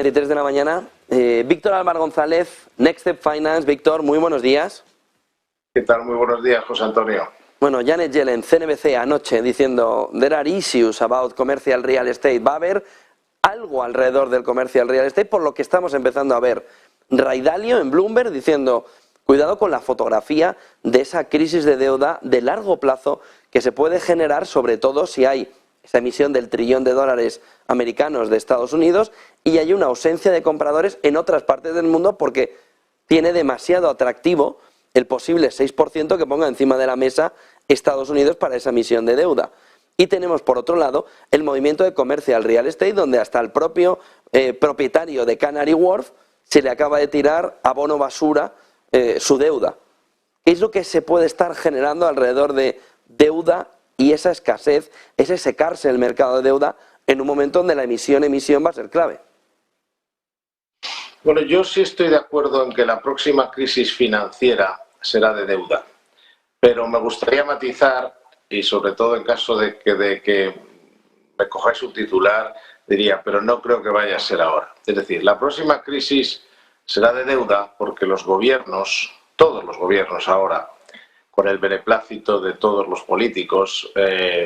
9:33 de la mañana. Víctor Álvaro González, Next Step Finance. Víctor, muy buenos días. ¿Qué tal? Muy buenos días, José Antonio. Bueno, Janet Yellen, CNBC, anoche diciendo there are issues about commercial real estate. Va a haber algo alrededor del commercial real estate, por lo que estamos empezando a ver. Ray Dalio en Bloomberg diciendo cuidado con la fotografía de esa crisis de deuda de largo plazo que se puede generar, sobre todo si hay esa emisión del $1 trillón americanos de Estados Unidos y hay una ausencia de compradores en otras partes del mundo porque tiene demasiado atractivo el posible 6% que ponga encima de la mesa Estados Unidos para esa emisión de deuda. Y tenemos, por otro lado, el movimiento de commercial real estate, donde hasta el propio propietario de Canary Wharf se le acaba de tirar a bono basura su deuda. ¿Qué es lo que se puede estar generando alrededor de deuda y esa escasez, ese secarse el mercado de deuda en un momento donde la emisión va a ser clave? Bueno, yo sí estoy de acuerdo en que la próxima crisis financiera será de deuda, pero me gustaría matizar, y sobre todo en caso de que me cojáis un titular, diría, pero no creo que vaya a ser ahora. Es decir, la próxima crisis será de deuda porque los gobiernos, todos los gobiernos ahora, con el beneplácito de todos los políticos,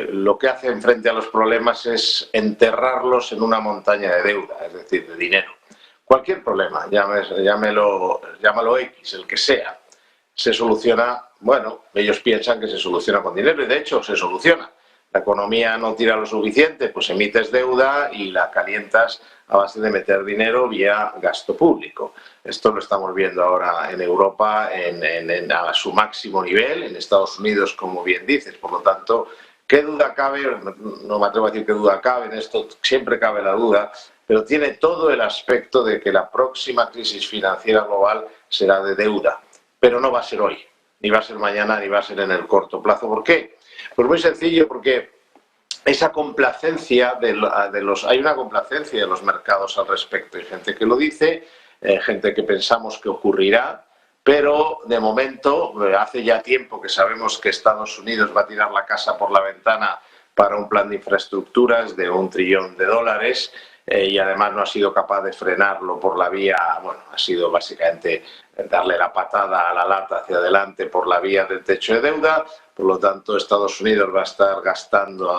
lo que hacen frente a los problemas es enterrarlos en una montaña de deuda, es decir, de dinero. Cualquier problema, llámalo X, el que sea, se soluciona, bueno, ellos piensan que se soluciona con dinero y de hecho se soluciona. La economía no tira lo suficiente, pues emites deuda y la calientas a base de meter dinero vía gasto público. Esto lo estamos viendo ahora en Europa a su máximo nivel, en Estados Unidos, como bien dices. Por lo tanto, ¿qué duda cabe? No me atrevo a decir qué duda cabe, en esto siempre cabe la duda, pero tiene todo el aspecto de que la próxima crisis financiera global será de deuda. Pero no va a ser hoy, ni va a ser mañana, ni va a ser en el corto plazo. ¿Por qué? Pues muy sencillo, porque esa complacencia hay una complacencia de los mercados al respecto. Hay gente que lo dice, gente que pensamos que ocurrirá, pero de momento, hace ya tiempo que sabemos que Estados Unidos va a tirar la casa por la ventana para un plan de infraestructuras de $1 trillón, y además no ha sido capaz de frenarlo por la vía, bueno, ha sido básicamente darle la patada a la lata hacia adelante por la vía del techo de deuda. Por lo tanto, Estados Unidos va a estar gastando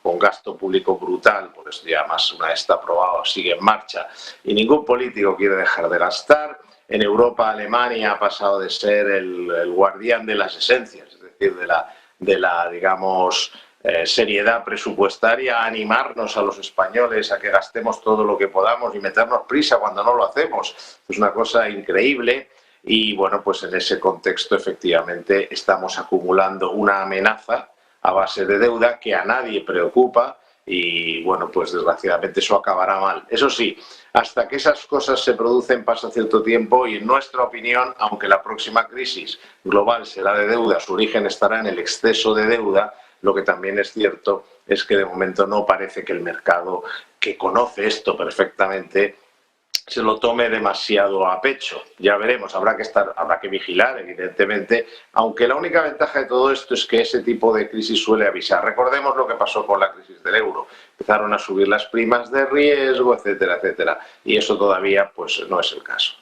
con gasto público brutal, por eso ya más una vez está aprobado, sigue en marcha, y ningún político quiere dejar de gastar. En Europa, Alemania ha pasado de ser el guardián de las esencias, es decir, de la digamos, seriedad presupuestaria, a animarnos a los españoles a que gastemos todo lo que podamos y meternos prisa cuando no lo hacemos. Es una cosa increíble y, bueno, pues en ese contexto efectivamente estamos acumulando una amenaza a base de deuda que a nadie preocupa y, bueno, pues desgraciadamente eso acabará mal. Eso sí, hasta que esas cosas se producen pasa cierto tiempo y, en nuestra opinión, aunque la próxima crisis global será de deuda, su origen estará en el exceso de deuda. Lo que también es cierto es que de momento no parece que el mercado, que conoce esto perfectamente, se lo tome demasiado a pecho. Ya veremos, habrá que vigilar, evidentemente, aunque la única ventaja de todo esto es que ese tipo de crisis suele avisar. Recordemos lo que pasó con la crisis del euro. Empezaron a subir las primas de riesgo, etcétera, etcétera. Y eso todavía pues no es el caso.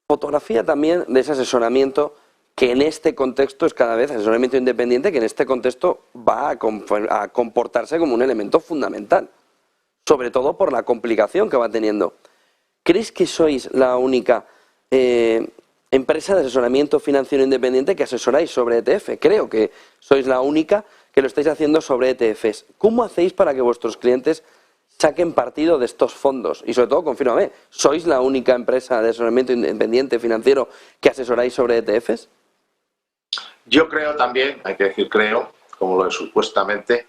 Fotografía también de ese asesoramiento que en este contexto es cada vez asesoramiento independiente, que en este contexto va a comportarse como un elemento fundamental, sobre todo por la complicación que va teniendo. ¿Crees que sois la única empresa de asesoramiento financiero independiente que asesoráis sobre ETF? Creo que sois la única que lo estáis haciendo sobre ETFs. ¿Cómo hacéis para que vuestros clientes saquen partido de estos fondos? Y sobre todo, confírmame, ¿sois la única empresa de asesoramiento independiente financiero que asesoráis sobre ETFs? Yo creo también, hay que decir creo, como lo es supuestamente,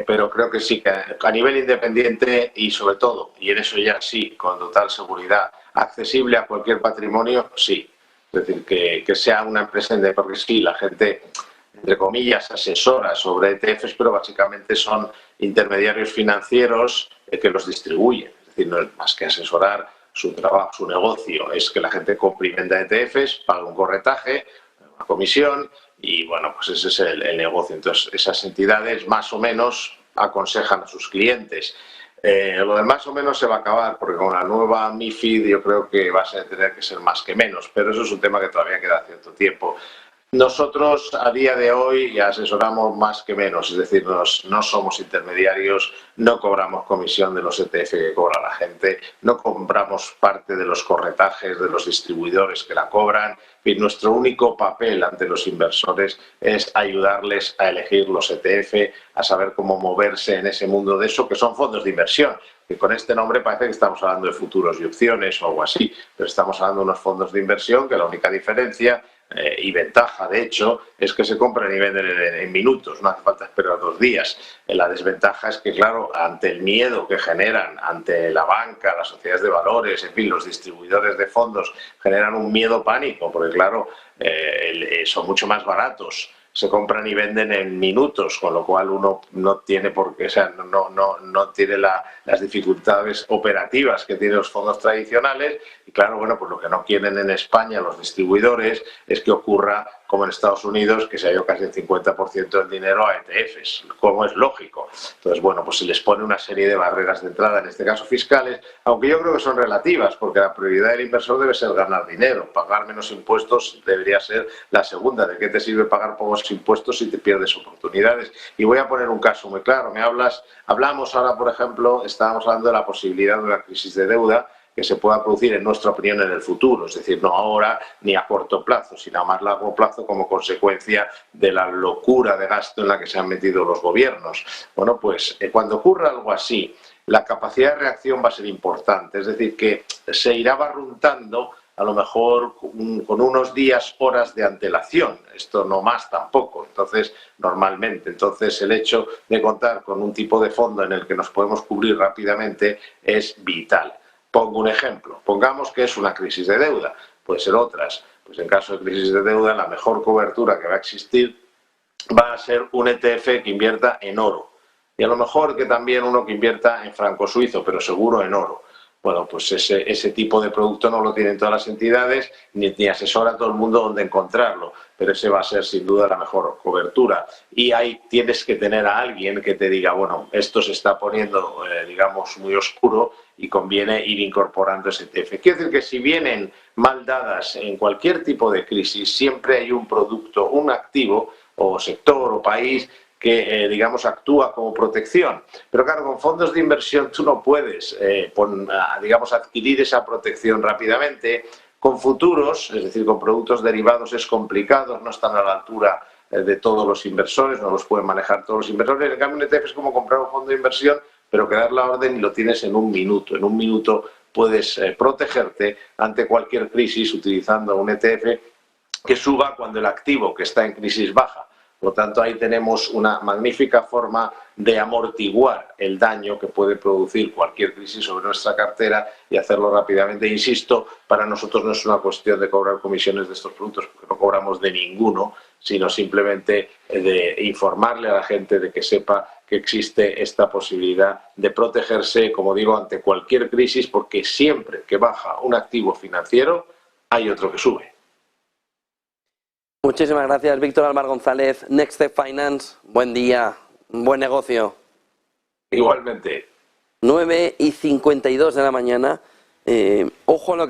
pero creo que sí, que a nivel independiente y sobre todo, y en eso ya sí, con total seguridad, accesible a cualquier patrimonio, sí. Es decir, que sea una empresa independiente, porque sí, la gente, entre comillas, asesora sobre ETFs, pero básicamente son intermediarios financieros que los distribuyen. Es decir, no es más que asesorar su trabajo, su negocio, es que la gente compre y venda ETFs, paga un corretaje, una comisión, y bueno, pues ese es el negocio. Entonces, esas entidades más o menos aconsejan a sus clientes. Lo del más o menos se va a acabar, porque con la nueva MiFID yo creo que va a tener que ser más que menos, pero eso es un tema que todavía queda cierto tiempo. Nosotros a día de hoy asesoramos más que menos, es decir, no somos intermediarios, no cobramos comisión de los ETF que cobra la gente, no compramos parte de los corretajes de los distribuidores que la cobran. Y nuestro único papel ante los inversores es ayudarles a elegir los ETF, a saber cómo moverse en ese mundo de eso, que son fondos de inversión. Que con este nombre parece que estamos hablando de futuros y opciones o algo así, pero estamos hablando de unos fondos de inversión que la única diferencia y ventaja, de hecho, es que se compran y venden en minutos, no hace falta esperar 2 días. La desventaja es que, claro, ante el miedo que generan, ante la banca, las sociedades de valores, en fin, los distribuidores de fondos generan un miedo pánico, porque, claro, son mucho más baratos, se compran y venden en minutos, con lo cual uno no tiene por qué, o sea, no tiene las dificultades operativas que tienen los fondos tradicionales. Y claro, bueno, pues lo que no quieren en España los distribuidores es que ocurra como en Estados Unidos, que se ha ido casi el 50% del dinero a ETFs, como es lógico. Entonces, bueno, pues se les pone una serie de barreras de entrada, en este caso fiscales, aunque yo creo que son relativas, porque la prioridad del inversor debe ser ganar dinero. Pagar menos impuestos debería ser la segunda. ¿De qué te sirve pagar pocos impuestos si te pierdes oportunidades? Y voy a poner un caso muy claro. Hablamos ahora, por ejemplo, estábamos hablando de la posibilidad de una crisis de deuda que se pueda producir, en nuestra opinión, en el futuro, es decir, no ahora ni a corto plazo, sino a más largo plazo como consecuencia de la locura de gasto en la que se han metido los gobiernos. Bueno, pues cuando ocurra algo así, la capacidad de reacción va a ser importante, es decir, que se irá barruntando a lo mejor con unos días, horas de antelación, esto no más tampoco, entonces normalmente, el hecho de contar con un tipo de fondo en el que nos podemos cubrir rápidamente es vital. Pongo un ejemplo, pongamos que es una crisis de deuda, puede ser otras, pues en caso de crisis de deuda la mejor cobertura que va a existir va a ser un ETF que invierta en oro, y a lo mejor que también uno que invierta en franco suizo, pero seguro en oro. Bueno, pues ese tipo de producto no lo tienen todas las entidades, ni asesora a todo el mundo dónde encontrarlo, pero ese va a ser sin duda la mejor cobertura. Y ahí tienes que tener a alguien que te diga, bueno, esto se está poniendo, digamos, muy oscuro y conviene ir incorporando ese ETF. Quiere decir que si vienen mal dadas en cualquier tipo de crisis, siempre hay un producto, un activo o sector o país que, digamos, actúa como protección. Pero claro, con fondos de inversión tú no puedes, digamos, adquirir esa protección rápidamente. Con futuros, es decir, con productos derivados es complicado, no están a la altura de todos los inversores, no los pueden manejar todos los inversores. En cambio, un ETF es como comprar un fondo de inversión, pero que dar la orden y lo tienes en un minuto. En un minuto puedes protegerte ante cualquier crisis utilizando un ETF que suba cuando el activo que está en crisis baja. Por lo tanto, ahí tenemos una magnífica forma de amortiguar el daño que puede producir cualquier crisis sobre nuestra cartera y hacerlo rápidamente. Insisto, para nosotros no es una cuestión de cobrar comisiones de estos productos, porque no cobramos de ninguno, sino simplemente de informarle a la gente de que sepa que existe esta posibilidad de protegerse, como digo, ante cualquier crisis, porque siempre que baja un activo financiero, hay otro que sube. Muchísimas gracias, Víctor Álvar González, Next Step Finance. Buen día, buen negocio. Igualmente. 9:52 de la mañana. Ojo a lo que